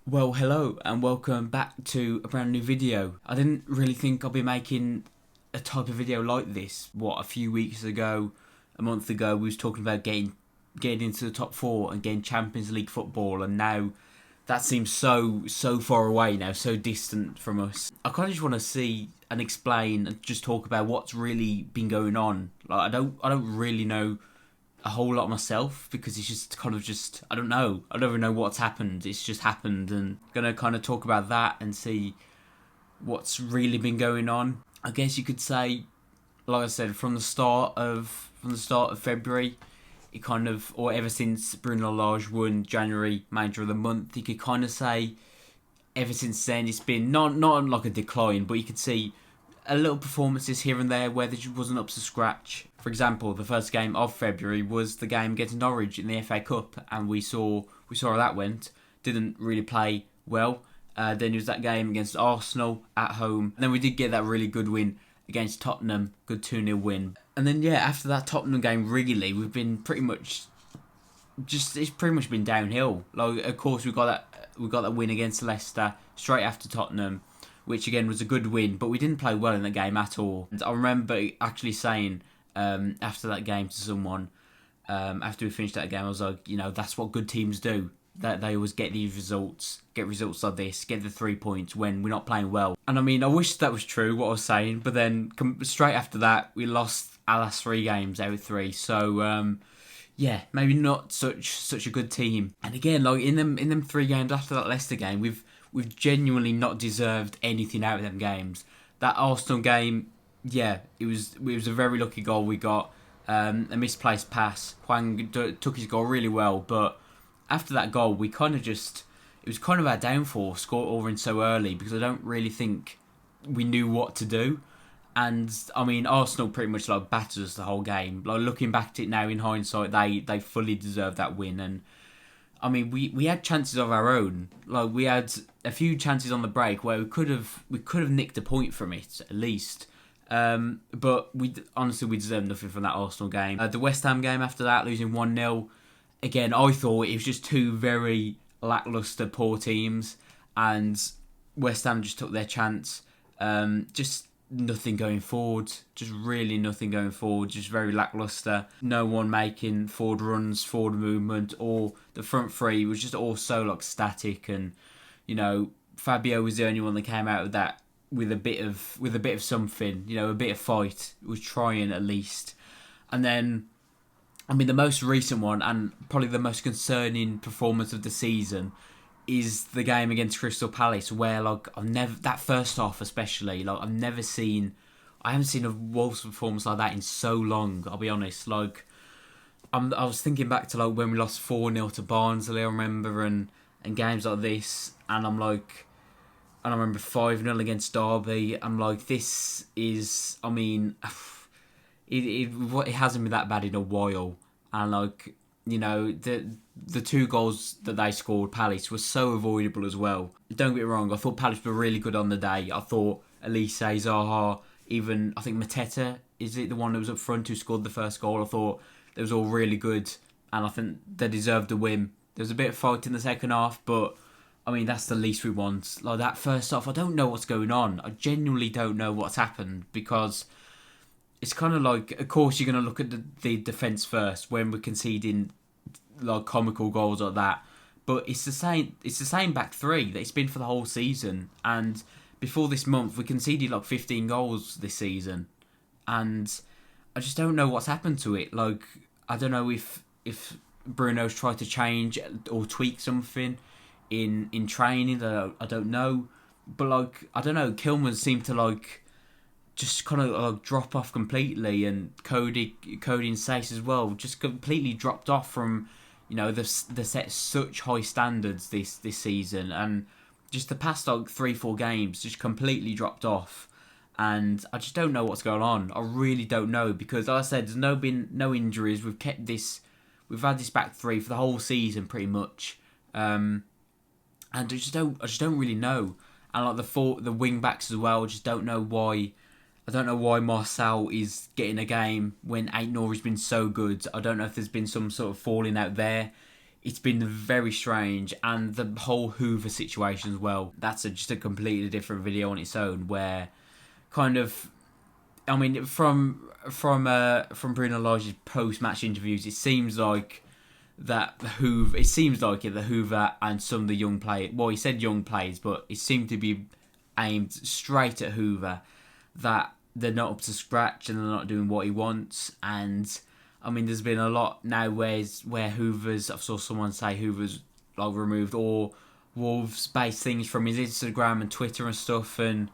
Well, hello and welcome back to a brand new video. I didn't really think I'd be making a type of video like this. A few weeks ago, a month ago, we was talking about getting into the top four and getting Champions League football, and now that seems so far away now, so distant from us. I kind of just want to see and explain and just talk about what's really been going on. Like I don't really know a whole lot myself because it's just kind of just I don't know. I don't even know what's happened. It's just happened, and gonna kind of talk about that and see what's really been going on. I guess you could say, like I said, from the start of February, it kind of, or ever since Bruno Lage won January Manager of the Month, you could kind of say ever since then it's been not like a decline, but you could see a little performances here and there where they just wasn't up to scratch. For example, the first game of February was the game against Norwich in the FA Cup, and we saw how that went. Didn't really play well. Then it was that game against Arsenal at home. And then we did get that really good win against Tottenham, good 2-0 win. And then after that Tottenham game, really, we've been pretty much it's pretty much been downhill. Like, of course, we got that win against Leicester straight after Tottenham, which again was a good win, but we didn't play well in the game at all. And I remember actually saying after that game to someone, after we finished that game, I was like, that's what good teams do. That they always get these results, get results like this, get the 3 points when we're not playing well. And I mean, I wish that was true, what I was saying, but then straight after that, we lost our last 3 games out of 3. So, maybe not such a good team. And again, like in them 3 games after that Leicester game, we've genuinely not deserved anything out of them games. That Arsenal game, it was a very lucky goal we got. A misplaced pass. Hwang took his goal really well, but after that goal, it was kind of our downfall, scoring so early, because I don't really think we knew what to do. And I mean, Arsenal pretty much like battered us the whole game. Like, looking back at it now in hindsight, they fully deserved that win. And I mean, we had chances of our own. Like, we had a few chances on the break where we could have nicked a point from it at least. But honestly we deserved nothing from that Arsenal game. The West Ham game after that, losing 1-0. Again, I thought it was just 2 very lacklustre, poor teams, and West Ham just took their chance. Just nothing going forward. Just really nothing going forward. Just very lacklustre. No one making forward runs, forward movement, or the front 3 was just all so like static. And Fabio was the only one that came out of that with a bit of something. A bit of fight. Was trying at least. And then, I mean, the most recent one, and probably the most concerning performance of the season, is the game against Crystal Palace, where that first half especially, I haven't seen a Wolves performance like that in so long. I'll be honest. I was thinking back to when we lost 4-0 to Barnsley, I remember, and games like this, and I'm like, and I remember 5-0 against Derby. I'm like, this is, I mean, it hasn't been that bad in a while, and the 2 goals that they scored, Palace, were so avoidable as well. Don't get me wrong, I thought Palace were really good on the day. I thought Elise, Zaha, even I think Mateta, is it the one that was up front who scored the first goal? I thought they was all really good, and I think they deserved the win. There was a bit of fight in the second half, but I mean, that's the least we want. Like, that first half, I don't know what's going on. I genuinely don't know what's happened, because it's kind of like, of course, you're going to look at the defence first when we're conceding like comical goals like that. But it's the same back 3 that it's been for the whole season. And before this month, we conceded 15 goals this season, and I just don't know what's happened to it. Like, I don't know if Bruno's tried to change or tweak something in training. I don't know, but I don't know. Kilman seemed to just kind of drop off completely, and Cody and Sace as well just completely dropped off from they set such high standards this season, and just the past 3-4 games just completely dropped off, and I just don't know what's going on. I really don't know, because like I said, there's been no injuries. We've had this back 3 for the whole season pretty much, and I just don't really know. And the wing backs as well, I just don't know why. I don't know why Marcel is getting a game when Ait Nouri's been so good. I don't know if there's been some sort of falling out there it's been very strange, and the whole Hoover situation as well. That's just a completely different video on its own, where kind of, I mean, from Bruno Lage's post-match interviews, it seems like that the Hoover and some of the young players. Well, he said young players, but it seemed to be aimed straight at Hoover. That they're not up to scratch and they're not doing what he wants. And I mean, there's been a lot now where Hoover's. I saw someone say Hoover's like removed all Wolves-based things from his Instagram and Twitter and stuff. And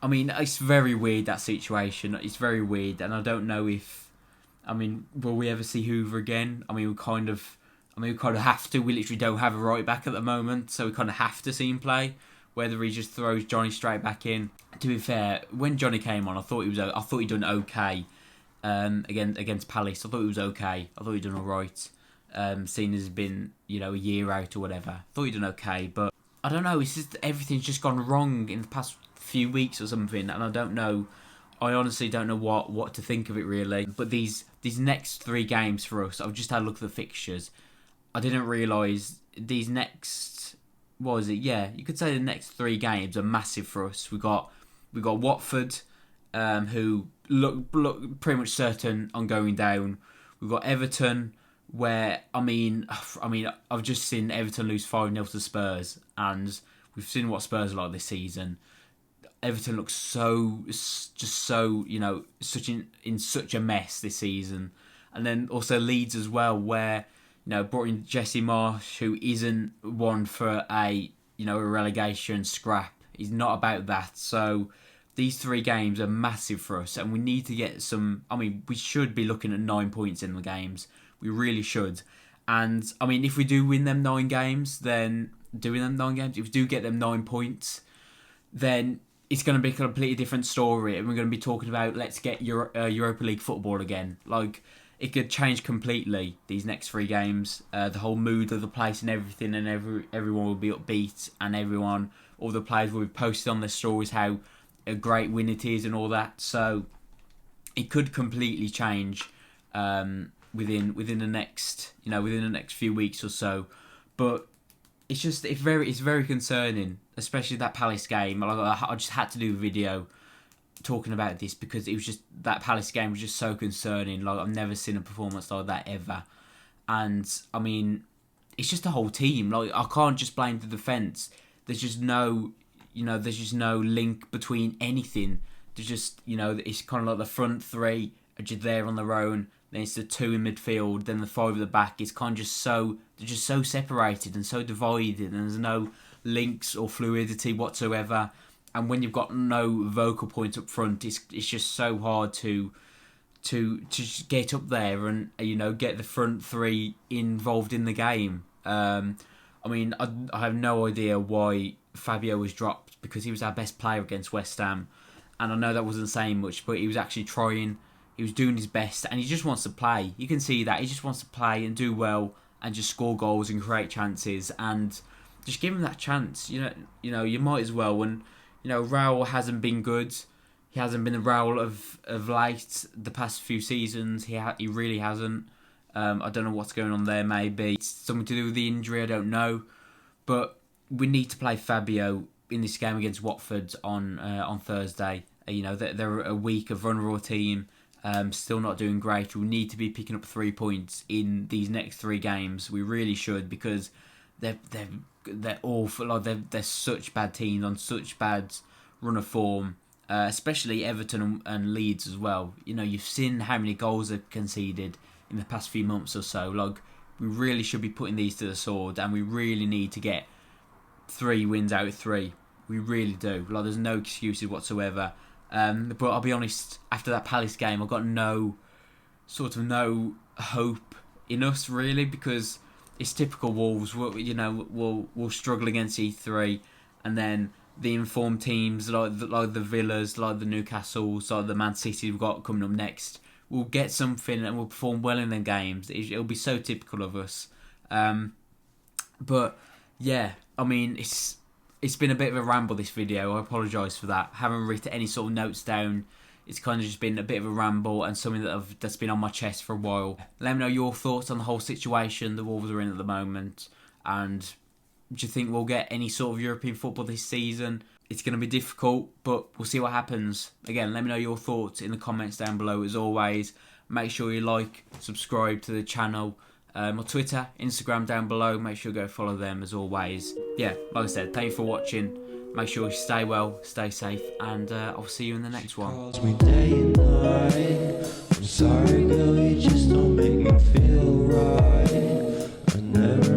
I mean, it's very weird, that situation. It's very weird, and I don't know if, I mean, will we ever see Hoover again? I mean, we kind of have to. We literally don't have a right back at the moment, so we kind of have to see him play. Whether he just throws Johnny straight back in. To be fair, when Johnny came on, I thought he'd done okay. Against Palace, I thought he was okay. I thought he'd done all right. Seeing as he's been, a year out or whatever, I thought he'd done okay. But I don't know. It's just everything's just gone wrong in the past few weeks or something, and I don't know. I honestly don't know what to think of it really. But these next 3 games for us, I've just had a look at the fixtures. I didn't realise these next, what was it? Yeah, you could say the next 3 games are massive for us. We got Watford, who look pretty much certain on going down. We've got Everton, where I mean, I've just seen Everton lose 5-0 to Spurs, and we've seen what Spurs are like this season. Everton looks in such a mess this season, and then also Leeds as well, where brought in Jesse Marsh, who isn't one for a relegation scrap. He's not about that. So these 3 games are massive for us, and we need to get some. I mean, we should be looking at 9 points in the games. We really should. And I mean, if we do win them 9 games, if we do get them 9 points, then it's going to be a completely different story, and we're going to be talking about let's get Europa League football again. Like, it could change completely these next 3 games. The whole mood of the place and everything, and everyone will be upbeat, and all the players will be posted on their stories how a great win it is and all that. So it could completely change within the next few weeks or so. But it's very concerning, especially that Palace game. I just had to do a video talking about this because it was just, that Palace game was just so concerning. Like, I've never seen a performance like that ever. And I mean, it's just the whole team. Like, I can't just blame the defence. There's just no link between anything. There's just, it's kind of like the front 3 are just there on their own. Then it's the 2 in midfield. Then the 5 at the back. It's kind of they're just so separated and so divided, and there's no links or fluidity whatsoever. And when you've got no vocal points up front, it's just so hard to just get up there and get the front 3 involved in the game. I mean, I have no idea why Fabio was dropped, because he was our best player against West Ham, and I know that wasn't saying much, but he was actually trying. He was doing his best, and he just wants to play. You can see that he just wants to play and do well and just score goals and create chances, and just give him that chance. You might as well. And Raul hasn't been good. He hasn't been the Raul of late the past few seasons. He really hasn't. I don't know what's going on there. Maybe it's something to do with the injury. I don't know. But we need to play Fabio in this game against Watford on Thursday. They're a weak, a vulnerable team. Still not doing great. We need to be picking up 3 points in these next 3 games. We really should, because they're awful. Like, they're such bad teams on such bad run of form. Especially Everton and Leeds as well. You've seen how many goals they've conceded in the past few months or so. Like, we really should be putting these to the sword, and we really need to get 3 wins out of 3. We really do. Like, there's no excuses whatsoever. But I'll be honest, after that Palace game, I've got no hope in us really, because it's typical Wolves. We'll struggle against E3, and then the informed teams like the Villas, like the Newcastles, like the Man City we've got coming up next, will get something and will perform well in their games. It'll be so typical of us. But yeah, I mean, it's been a bit of a ramble, this video. I apologise for that. I haven't written any sort of notes down. It's kind of just been a bit of a ramble and something that's been on my chest for a while. Let me know your thoughts on the whole situation the Wolves are in at the moment, and do you think we'll get any sort of European football this season? It's going to be difficult, but we'll see what happens. Again, let me know your thoughts in the comments down below. As always, make sure you like, subscribe to the channel. My Twitter, Instagram down below. Make sure you go follow them as always. Yeah, like I said, thank you for watching. Make sure you stay well, stay safe, and I'll see you in the next one. Calls me day and night. I'm sorry, girl, you just don't make me feel right. I never